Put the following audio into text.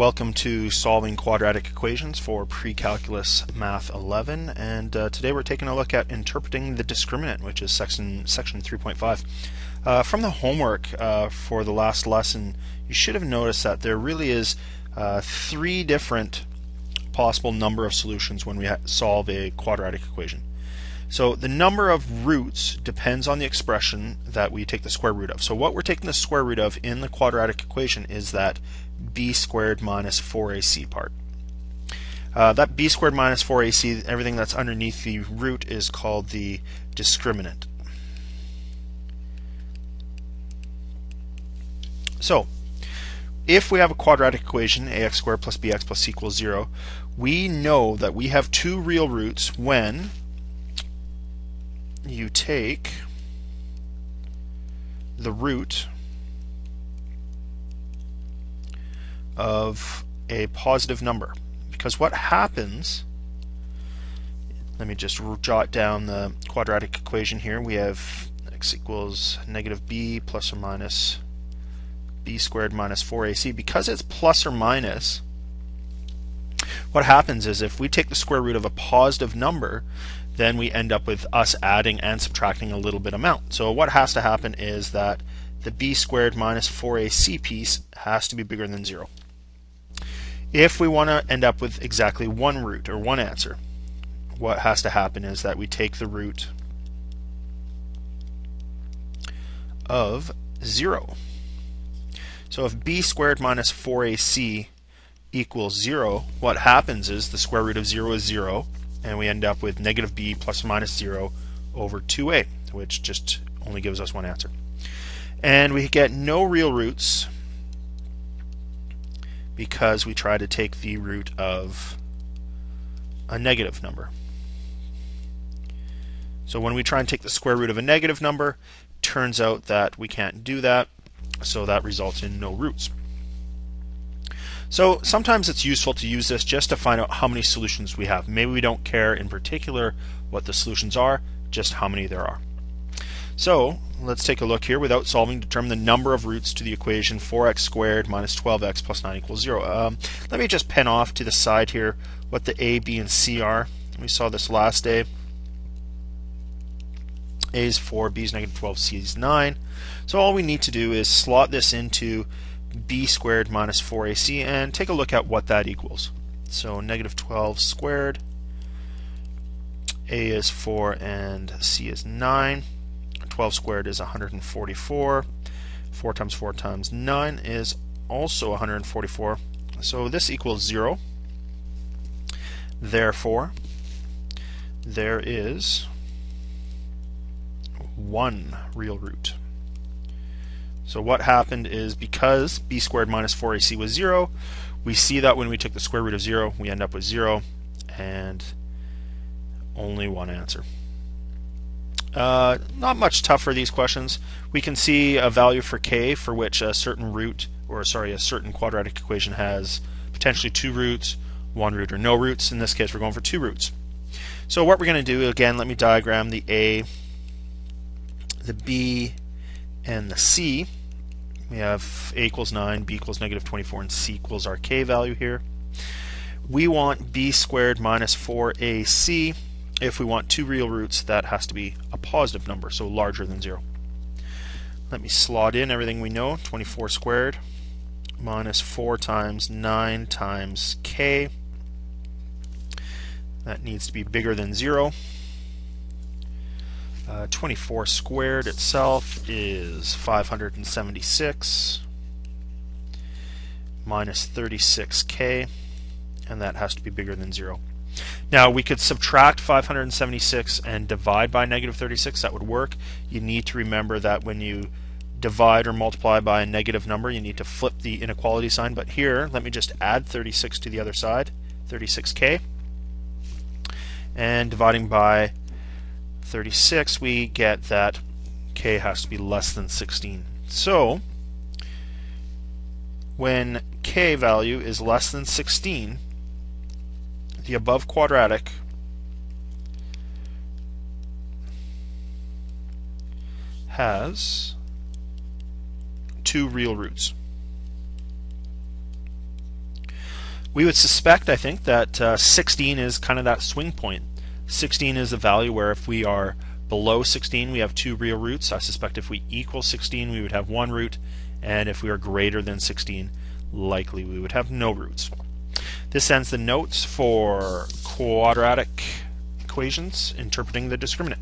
Welcome to solving quadratic equations for Pre-Calculus Math 11, and today we're taking a look at interpreting the discriminant, which is section 3.5. From the homework for the last lesson, you should have noticed that there really is three different possible number of solutions when we solve a quadratic equation. So the number of roots depends on the expression that we take the square root of. So what we're taking the square root of in the quadratic equation is that b squared minus 4ac part. That b squared minus 4ac, everything that's underneath the root, is called the discriminant. So if we have a quadratic equation, ax squared plus bx plus c equals 0, we know that we have two real roots when you take the root of a positive number. Because what happens, let me just jot down the quadratic equation here. We have x equals negative b plus or minus b squared minus 4ac. Because it's plus or minus, what happens is if we take the square root of a positive number, then we end up with us adding and subtracting a little bit amount. So what has to happen is that the b squared minus 4ac piece has to be bigger than 0. If we want to end up with exactly one root or one answer, what has to happen is that we take the root of 0. So if b squared minus 4ac equals 0, what happens is the square root of 0 is 0, and we end up with negative b plus or minus 0 over 2a, which just only gives us one answer. And we get no real roots because we try to take the root of a negative number. So when we try and take the square root of a negative number, turns out that we can't do that, so that results in no roots. So sometimes it's useful to use this just to find out how many solutions we have. Maybe we don't care in particular what the solutions are, just how many there are. So let's take a look here. Without solving, determine the number of roots to the equation 4x squared minus 12x plus 9 equals 0. Let me just pen off to the side here what the a, b, and c are. We saw this last day. A is 4, b is negative 12, c is 9. So all we need to do is slot this into b squared minus 4ac and take a look at what that equals. So negative 12 squared, a is 4 and c is 9. 12 squared is 144. 4 times 4 times 9 is also 144. So this equals 0. Therefore, there is one real root. So what happened is, because b squared minus 4ac was 0, we see that when we took the square root of 0, we end up with 0 and only one answer. Not much tougher, these questions. We can see a value for k for which a certain root, or sorry, a certain quadratic equation has potentially two roots, one root, or no roots. In this case, we're going for two roots. So what we're going to do, again, let me diagram the a, the b, and the c. We have a equals 9, b equals negative 24, and c equals our k value here. We want b squared minus 4ac. If we want two real roots, that has to be a positive number, so larger than 0. Let me slot in everything we know. 24 squared minus 4 times 9 times k. That needs to be bigger than 0. 24 squared itself is 576 minus 36k, and that has to be bigger than 0. Now we could subtract 576 and divide by negative 36. That would work. You need to remember that when you divide or multiply by a negative number, you need to flip the inequality sign. But here, let me just add 36 to the other side, 36k. And dividing by 36, we get that k has to be less than 16. So when k value is less than 16, the above quadratic has two real roots. We would suspect, I think, that 16 is kind of that swing point. 16 is a value where if we are below 16 we have two real roots. I suspect if we equal 16 we would have one root, and if we are greater than 16 likely we would have no roots. This ends the notes for quadratic equations interpreting the discriminant.